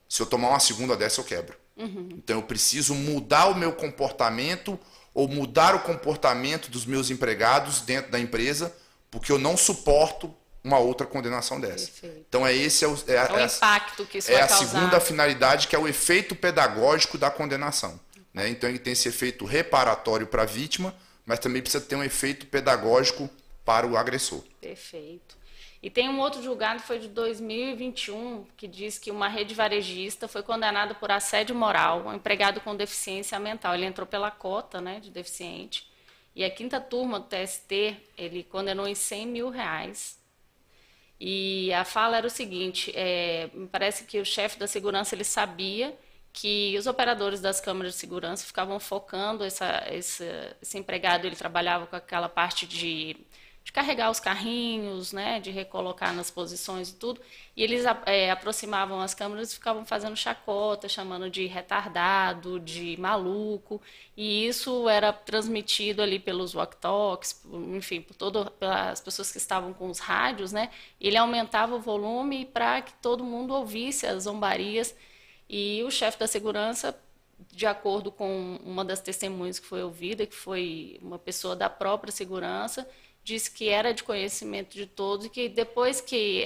Se eu tomar uma segunda dessa, eu quebro. Então eu preciso mudar o meu comportamento ou mudar o comportamento dos meus empregados dentro da empresa, porque eu não suporto uma outra condenação dessa. Perfeito. Então esse é o, O impacto que isso é vai a causar. segunda finalidade, que é o efeito pedagógico da condenação. Né? Então ele tem esse efeito reparatório para a vítima, mas também precisa ter um efeito pedagógico para o agressor. Perfeito. E tem um outro julgado, foi de 2021, que diz que uma rede varejista foi condenada por assédio moral, um empregado com deficiência mental. Ele entrou pela cota, né, de deficiente. E a quinta turma do TST, ele condenou em R$100 mil. E a fala era o seguinte, me parece que o chefe da segurança ele sabia que os operadores das câmeras de segurança ficavam focando esse empregado, ele trabalhava com aquela parte de carregar os carrinhos, né, de recolocar nas posições e tudo, e eles aproximavam as câmeras e ficavam fazendo chacota, chamando de retardado, de maluco, e isso era transmitido ali pelos walkie-talkies, enfim, pelas pessoas que estavam com os rádios, né, e ele aumentava o volume para que todo mundo ouvisse as zombarias, e o chefe da segurança, de acordo com uma das testemunhas que foi ouvida, que foi uma pessoa da própria segurança, disse que era de conhecimento de todos e que depois que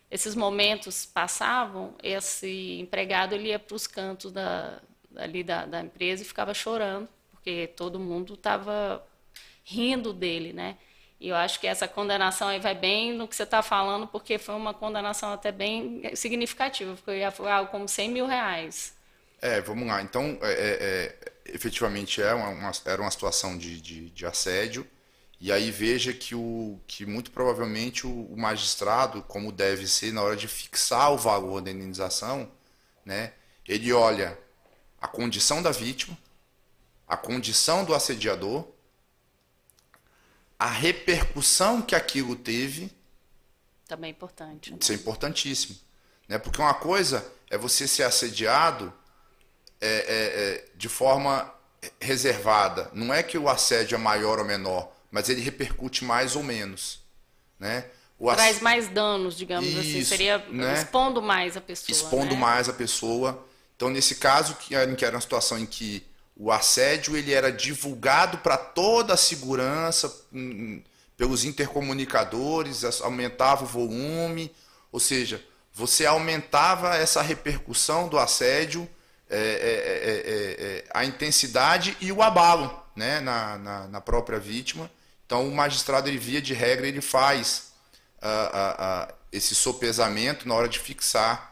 esses momentos passavam, esse empregado ele ia para os cantos da empresa e ficava chorando, porque todo mundo estava rindo dele, né? E eu acho que essa condenação aí vai bem no que você está falando, porque foi uma condenação até bem significativa, foi algo como R$100 mil. Vamos lá. Então, efetivamente era uma situação de assédio. E aí veja que muito provavelmente o magistrado, como deve ser na hora de fixar o valor da indenização, né, ele olha a condição da vítima, a condição do assediador, a repercussão que aquilo teve. Também é importante. Isso é importantíssimo. Né? Porque uma coisa é você ser assediado de forma reservada. Não é que o assédio é maior ou menor, mas ele repercute mais ou menos. Né? Traz mais danos, digamos assim. Seria, né? Expondo mais a pessoa. Expondo, né? Mais a pessoa. Então, nesse caso, que era uma situação em que o assédio ele era divulgado para toda a segurança, pelos intercomunicadores, aumentava o volume, ou seja, você aumentava essa repercussão do assédio, a intensidade e o abalo, né, na própria vítima. Então, o magistrado, ele, via de regra, ele faz esse sopesamento na hora de fixar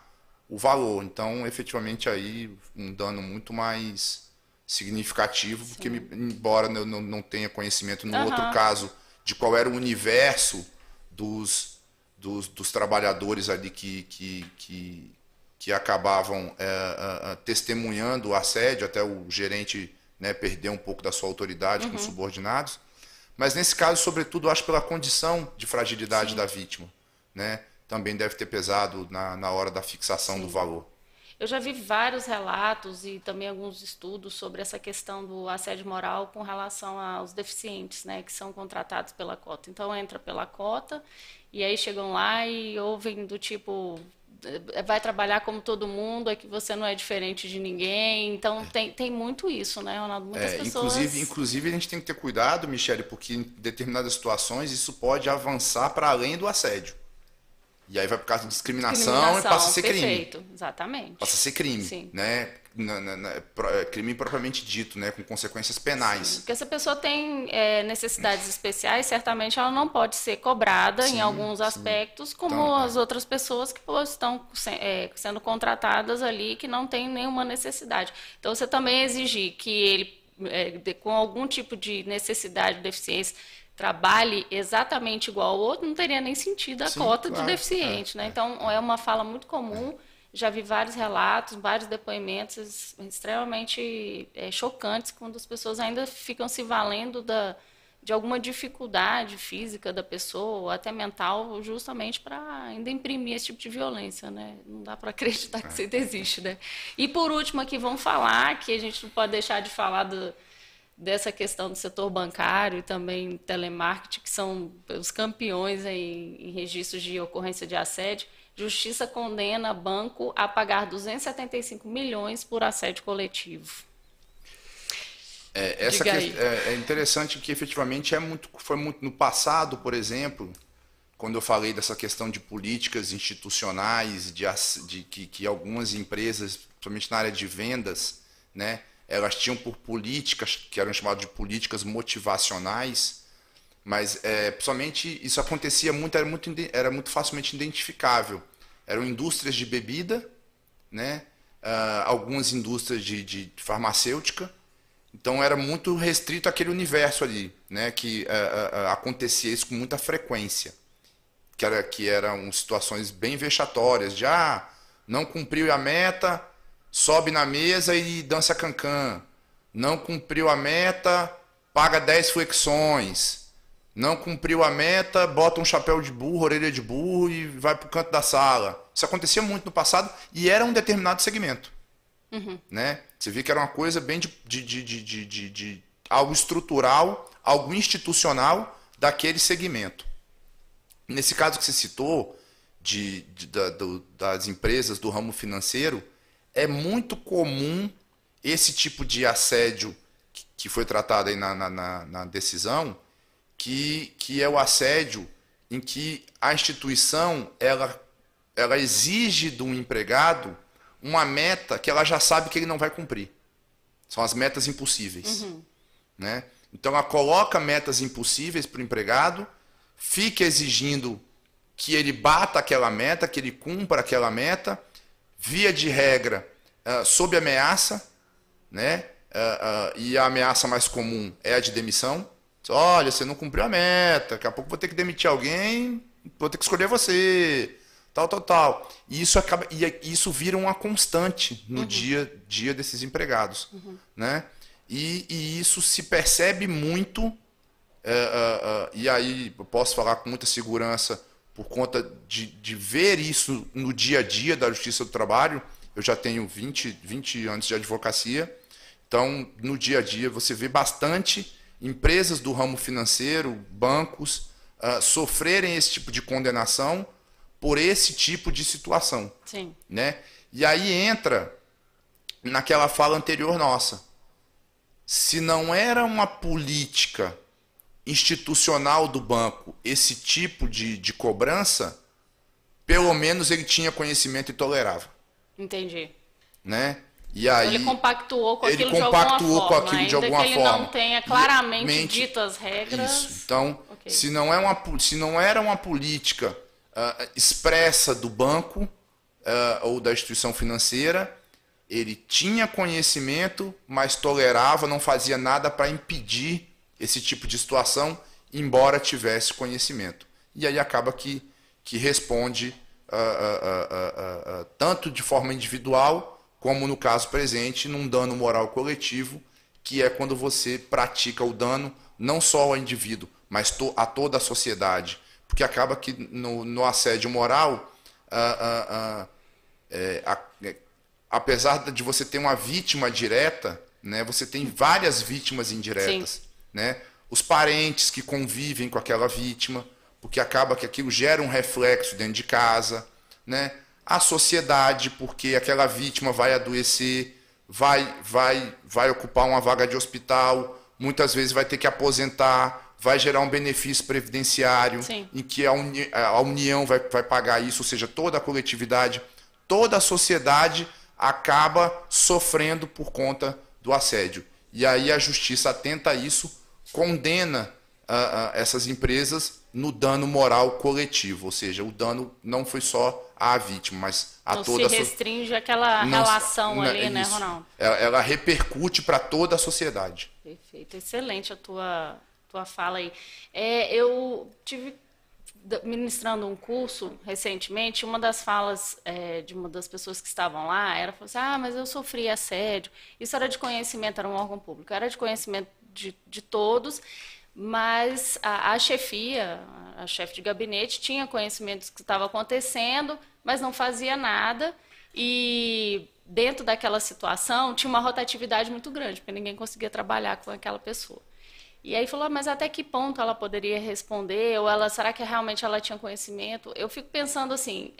o valor. Então, efetivamente, aí um dano muito mais significativo, porque embora eu não tenha conhecimento no outro caso de qual era o universo dos trabalhadores ali que acabavam testemunhando o assédio, até o gerente, né, perder um pouco da sua autoridade com os subordinados. Mas nesse caso, sobretudo, eu acho pela condição de fragilidade da vítima, né, também deve ter pesado na hora da fixação do valor. Eu já vi vários relatos e também alguns estudos sobre essa questão do assédio moral com relação aos deficientes, né, que são contratados pela cota. Então, entra pela cota e aí chegam lá e ouvem do tipo, vai trabalhar como todo mundo, é que você não é diferente de ninguém. Então, tem muito isso, né, Ronaldo? Muitas pessoas... Inclusive, a gente tem que ter cuidado, Michele, porque em determinadas situações isso pode avançar para além do assédio. E aí vai por causa de discriminação e passa a ser crime. Perfeito, exatamente. Passa a ser crime, sim, né? Crime propriamente dito, né? Com consequências penais. Sim, porque se a pessoa tem necessidades especiais, certamente ela não pode ser cobrada em alguns aspectos, como então, as outras pessoas que estão sendo contratadas ali que não têm nenhuma necessidade. Então, você também exigir que ele, com algum tipo de necessidade, deficiência, trabalhe exatamente igual ao outro, não teria nem sentido a cota de deficiente, né? Então, é uma fala muito comum, já vi vários relatos, vários depoimentos extremamente chocantes, quando as pessoas ainda ficam se valendo de alguma dificuldade física da pessoa, ou até mental, justamente para ainda imprimir esse tipo de violência, né? Não dá para acreditar que isso ainda existe, né? E, por último, aqui vamos falar, que a gente não pode deixar de falar dessa questão do setor bancário e também telemarketing, que são os campeões em registros de ocorrência de assédio. Justiça condena banco a pagar 275 milhões por assédio coletivo. Essa Diga aí. é interessante que efetivamente foi muito no passado, por exemplo, quando eu falei dessa questão de políticas institucionais, de que algumas empresas, principalmente na área de vendas, né, elas tinham por políticas que eram chamadas de políticas motivacionais, mas principalmente isso acontecia muito, era muito facilmente identificável. Eram indústrias de bebida, né, algumas indústrias de farmacêutica. Então era muito restrito àquele universo ali, né, que acontecia isso com muita frequência, que eram situações bem vexatórias, de não cumpriu a meta, sobe na mesa e dança cancan, não cumpriu a meta, paga 10 flexões, não cumpriu a meta, bota um chapéu de burro, orelha de burro e vai para o canto da sala. Isso acontecia muito no passado e era um determinado segmento. Né? Você vê que era uma coisa bem de algo estrutural, algo institucional daquele segmento. Nesse caso que você citou, das empresas do ramo financeiro, é muito comum esse tipo de assédio que foi tratado aí na decisão, que é o assédio em que a instituição ela exige do empregado uma meta que ela já sabe que ele não vai cumprir. São as metas impossíveis. Né? Então ela coloca metas impossíveis para o empregado, fica exigindo que ele bata aquela meta, que ele cumpra aquela meta, via de regra, sob ameaça, né? E a ameaça mais comum é a de demissão. Olha, você não cumpriu a meta, daqui a pouco vou ter que demitir alguém, vou ter que escolher você. Tal. E isso vira uma constante no dia a dia desses empregados. Né? E isso se percebe muito, e aí eu posso falar com muita segurança por conta de ver isso no dia a dia da Justiça do Trabalho. Eu já tenho 20 anos de advocacia, então no dia a dia você vê bastante empresas do ramo financeiro, bancos, sofrerem esse tipo de condenação por esse tipo de situação. Sim. Né? E aí entra naquela fala anterior nossa. Se não era uma política institucional do banco esse tipo de cobrança, pelo menos ele tinha conhecimento e tolerava. Entendi. Né? E aí, ele compactuou com aquilo de alguma forma, ainda de alguma que ele forma. não tenha claramente dito as regras. Isso. Então, okay. se não era uma política expressa do banco ou da instituição financeira, ele tinha conhecimento, mas tolerava, não fazia nada para impedir esse tipo de situação, embora tivesse conhecimento. E aí acaba que responde tanto de forma individual, como no caso presente, num dano moral coletivo, que é quando você pratica o dano não só ao indivíduo, mas a toda a sociedade. Porque acaba que no assédio moral, apesar de você ter uma vítima direta, né, você tem várias vítimas indiretas. Sim. Né? Os parentes que convivem com aquela vítima, porque acaba que aquilo gera um reflexo dentro de casa. Né? A sociedade, porque aquela vítima vai adoecer, vai ocupar uma vaga de hospital, muitas vezes vai ter que aposentar, vai gerar um benefício previdenciário, Sim. em que a União vai pagar isso, ou seja, toda a coletividade, toda a sociedade acaba sofrendo por conta do assédio. E aí a justiça atenta a isso, condena essas empresas no dano moral coletivo, ou seja, o dano não foi só à vítima, mas a toda a sociedade. Não se restringe àquela relação ali, né, Ronaldo? Ela repercute para toda a sociedade. Perfeito, excelente a tua fala aí. Eu tive ministrando um curso recentemente, uma das falas de uma das pessoas que estavam lá era falou assim, mas eu sofri assédio. Isso era de conhecimento, era um órgão público, era de conhecimento de todos, mas a chefia, a chefe de gabinete, tinha conhecimento do que estava acontecendo, mas não fazia nada. E dentro daquela situação tinha uma rotatividade muito grande, porque ninguém conseguia trabalhar com aquela pessoa. E aí falou, mas até que ponto ela poderia responder? Ou ela, será que realmente ela tinha conhecimento? Eu fico pensando assim,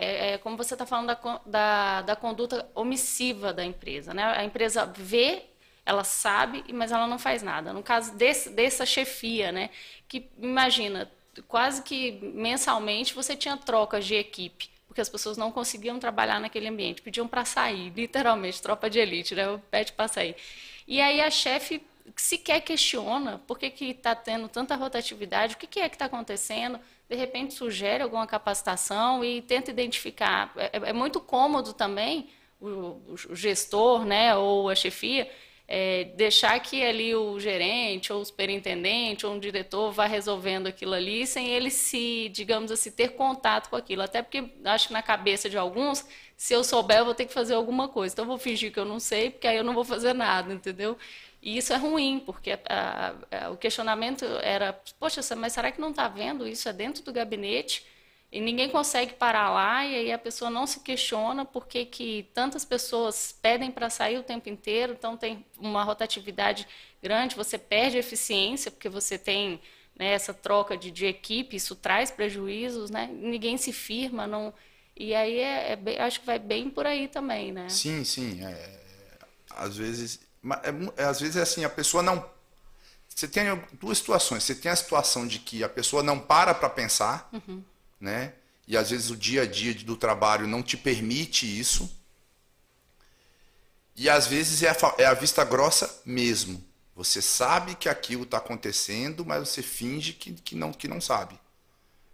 como você está falando da conduta omissiva da empresa, né? A empresa vê, ela sabe, mas ela não faz nada. No caso dessa chefia, né? Que imagina, quase que mensalmente você tinha trocas de equipe, porque as pessoas não conseguiam trabalhar naquele ambiente, pediam para sair, literalmente, tropa de elite, né? Pede para sair. E aí a chefe sequer questiona por que está tendo tanta rotatividade, o que é que está acontecendo, de repente sugere alguma capacitação e tenta identificar. É muito cômodo também o gestor, né, ou a chefia, deixar que ali o gerente, ou o superintendente, ou um diretor vá resolvendo aquilo ali, sem ele se, digamos assim, ter contato com aquilo. Até porque acho que na cabeça de alguns, se eu souber, eu vou ter que fazer alguma coisa. Então eu vou fingir que eu não sei, porque aí eu não vou fazer nada, entendeu? E isso é ruim, porque o questionamento era, poxa, mas será que não está vendo? Isso é dentro do gabinete e ninguém consegue parar lá, e aí a pessoa não se questiona por que tantas pessoas pedem para sair o tempo inteiro, então tem uma rotatividade grande, você perde eficiência, porque você tem, né, essa troca de equipe, isso traz prejuízos, né? Ninguém se firma, não, e aí acho que vai bem por aí também, né? Sim, sim. Às vezes, às vezes é assim, a pessoa não. Você tem duas situações. Você tem a situação de que a pessoa não para pensar, né? E às vezes o dia a dia do trabalho não te permite isso. E às vezes é a vista grossa mesmo. Você sabe que aquilo está acontecendo, mas você finge que não sabe,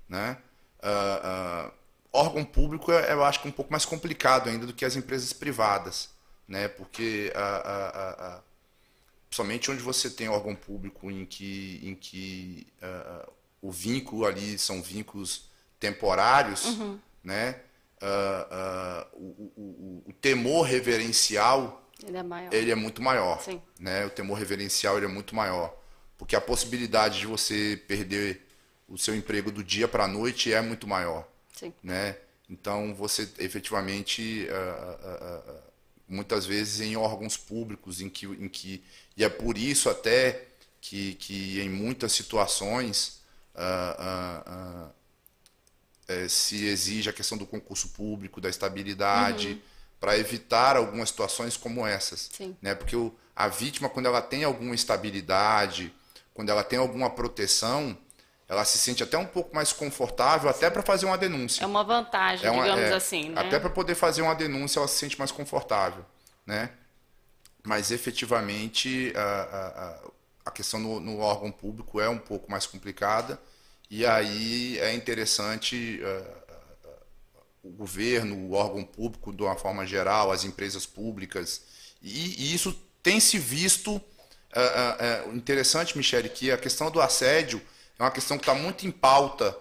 né? Órgão público eu acho que é um pouco mais complicado ainda do que as empresas privadas, né? Porque somente onde você tem órgão público em que o vínculo ali são vínculos temporários, né? O temor reverencial Ele é maior. ele é muito maior, Sim. né? O temor reverencial ele é muito maior, porque a possibilidade de você perder o seu emprego do dia para a noite é muito maior, Sim. né? Então você efetivamente muitas vezes em órgãos públicos em que e é por isso até que em muitas situações se exige a questão do concurso público, da estabilidade, para evitar algumas situações como essas. Sim. Né? Porque a vítima, quando ela tem alguma estabilidade, quando ela tem alguma proteção, ela se sente até um pouco mais confortável até para fazer uma denúncia. É uma vantagem, digamos assim, né? Até para poder fazer uma denúncia, ela se sente mais confortável, né? Mas efetivamente a questão no órgão público é um pouco mais complicada. E aí é interessante o governo, o órgão público, de uma forma geral, as empresas públicas, e isso tem se visto interessante, Michele, que a questão do assédio é uma questão que está muito em pauta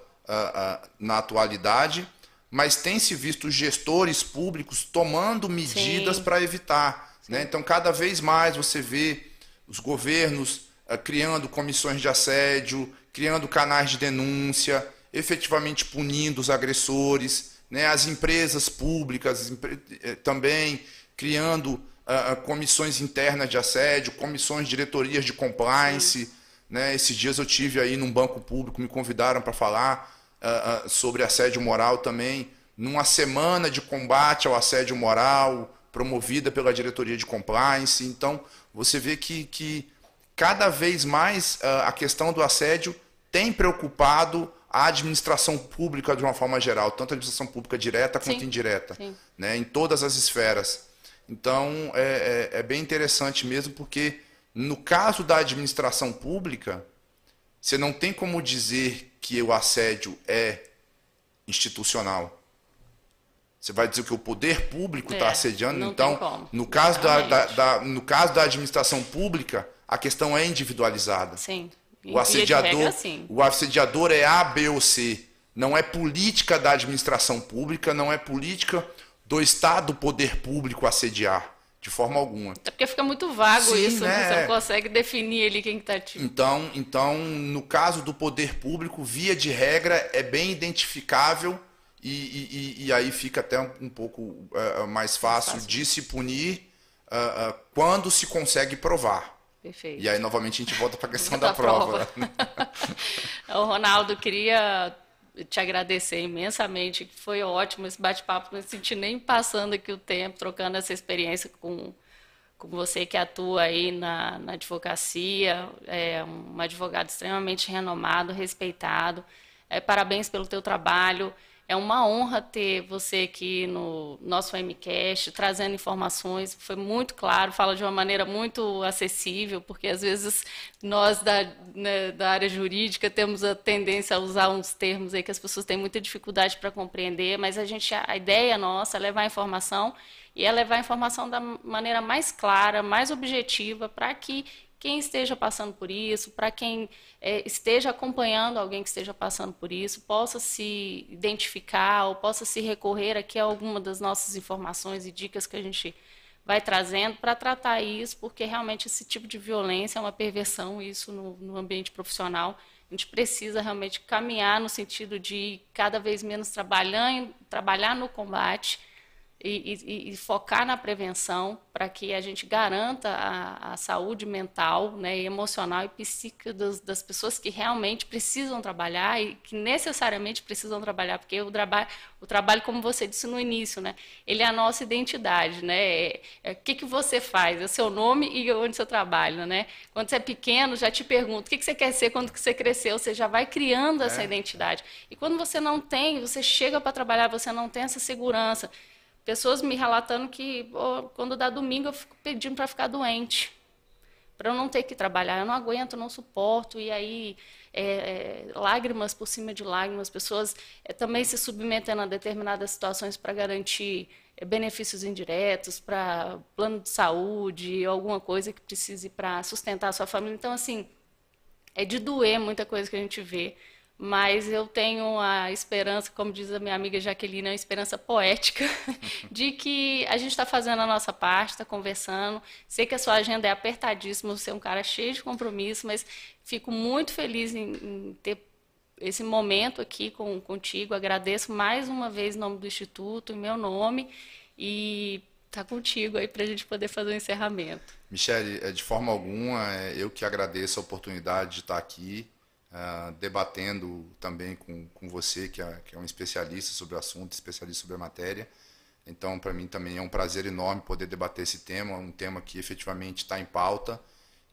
na atualidade, mas tem se visto gestores públicos tomando medidas para evitar. Né? Então, cada vez mais você vê os governos criando comissões de assédio, criando canais de denúncia, efetivamente punindo os agressores, né? As empresas públicas também criando comissões internas de assédio, comissões, diretorias de compliance. Né? Esses dias eu tive aí num banco público, me convidaram para falar sobre assédio moral também, numa semana de combate ao assédio moral, promovida pela diretoria de compliance. Então, você vê que cada vez mais a questão do assédio tem preocupado a administração pública de uma forma geral, tanto a administração pública direta quanto indireta, né, em todas as esferas. Então, é bem interessante mesmo, porque no caso da administração pública, você não tem como dizer que o assédio é institucional. Você vai dizer que o poder público está assediando. Então, no caso no caso da administração pública, a questão é individualizada. Sim. O assediador é A, B ou C. Não é política da administração pública, não é política do Estado, do poder público assediar, de forma alguma. Até porque fica muito vago isso, né? Você não consegue definir ali quem está ativo. Então, no caso do poder público, via de regra, é bem identificável e aí fica até um pouco mais fácil de se punir quando se consegue provar. E aí, novamente, a gente volta para a questão Da da prova. O Ronaldo, queria te agradecer imensamente, foi ótimo esse bate-papo, não senti nem passando aqui o tempo, trocando essa experiência com você que atua aí na advocacia, é um advogado extremamente renomado, respeitado. Parabéns pelo teu trabalho. É uma honra ter você aqui no nosso MCast, trazendo informações. Foi muito claro, fala de uma maneira muito acessível, porque às vezes nós da área jurídica temos a tendência a usar uns termos aí que as pessoas têm muita dificuldade para compreender, mas a ideia nossa é levar a informação e é levar a informação da maneira mais clara, mais objetiva, para que quem esteja passando por isso, para quem esteja acompanhando alguém que esteja passando por isso, possa se identificar ou possa se recorrer aqui a alguma das nossas informações e dicas que a gente vai trazendo para tratar isso, porque realmente esse tipo de violência é uma perversão, isso no ambiente profissional. A gente precisa realmente caminhar no sentido de cada vez menos trabalhar no combate e focar na prevenção para que a gente garanta a saúde mental, né, emocional e psíquica das pessoas que realmente precisam trabalhar e que necessariamente precisam trabalhar, porque o trabalho, como você disse no início, né, ele é a nossa identidade, né, o que você faz, é o seu nome e onde você trabalha, né? Quando você é pequeno, já te pergunto, o que você quer ser quando você crescer? Você já vai criando essa identidade. E quando você não tem, você chega para trabalhar, você não tem essa segurança. Pessoas me relatando que quando dá domingo eu fico pedindo para ficar doente, para eu não ter que trabalhar. Eu não aguento, não suporto. E aí, lágrimas por cima de lágrimas, pessoas também se submetendo a determinadas situações para garantir benefícios indiretos, para plano de saúde, alguma coisa que precise para sustentar a sua família. Então, assim, é de doer muita coisa que a gente vê. Mas eu tenho a esperança, como diz a minha amiga Jaqueline, uma esperança poética de que a gente está fazendo a nossa parte, está conversando. Sei que a sua agenda é apertadíssima, você é um cara cheio de compromisso, mas fico muito feliz em ter esse momento aqui contigo. Agradeço mais uma vez em nome do Instituto, em meu nome, e tá contigo aí para a gente poder fazer o encerramento. Michele, de forma alguma, eu que agradeço a oportunidade de estar aqui. Debatendo também com você, que é um especialista sobre o assunto, especialista sobre a matéria. Então, para mim também é um prazer enorme poder debater esse tema, um tema que efetivamente está em pauta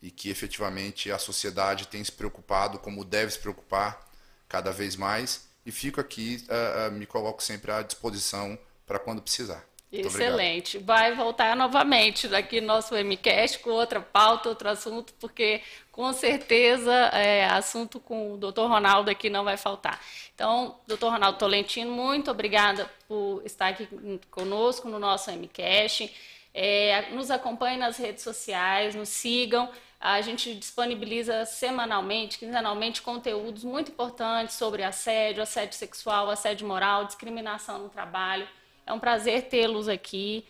e que efetivamente a sociedade tem se preocupado, como deve se preocupar cada vez mais. E fico aqui, me coloco sempre à disposição para quando precisar. Muito Excelente. obrigado. Vai voltar novamente aqui no nosso MCast com outra pauta, outro assunto, porque com certeza assunto com o Dr. Ronaldo aqui não vai faltar. Então, Dr. Ronaldo Tolentino, muito obrigada por estar aqui conosco no nosso MCast. Nos acompanhem nas redes sociais, nos sigam. A gente disponibiliza semanalmente, quinzenalmente, conteúdos muito importantes sobre assédio sexual, assédio moral, discriminação no trabalho. É um prazer tê-los aqui.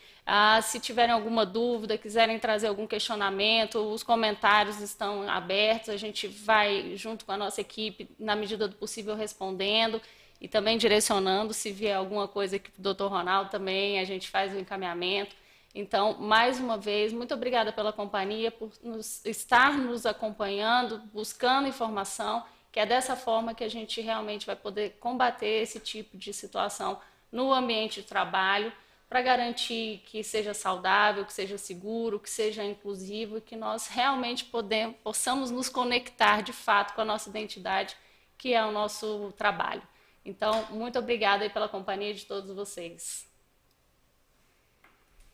Se tiverem alguma dúvida, quiserem trazer algum questionamento, os comentários estão abertos. A gente vai, junto com a nossa equipe, na medida do possível, respondendo e também direcionando. Se vier alguma coisa aqui para o Dr. Ronaldo também, a gente faz o encaminhamento. Então, mais uma vez, muito obrigada pela companhia, por estar nos acompanhando, buscando informação, que é dessa forma que a gente realmente vai poder combater esse tipo de situação no ambiente de trabalho, para garantir que seja saudável, que seja seguro, que seja inclusivo e que nós realmente possamos nos conectar de fato com a nossa identidade, que é o nosso trabalho. Então, muito obrigada aí pela companhia de todos vocês.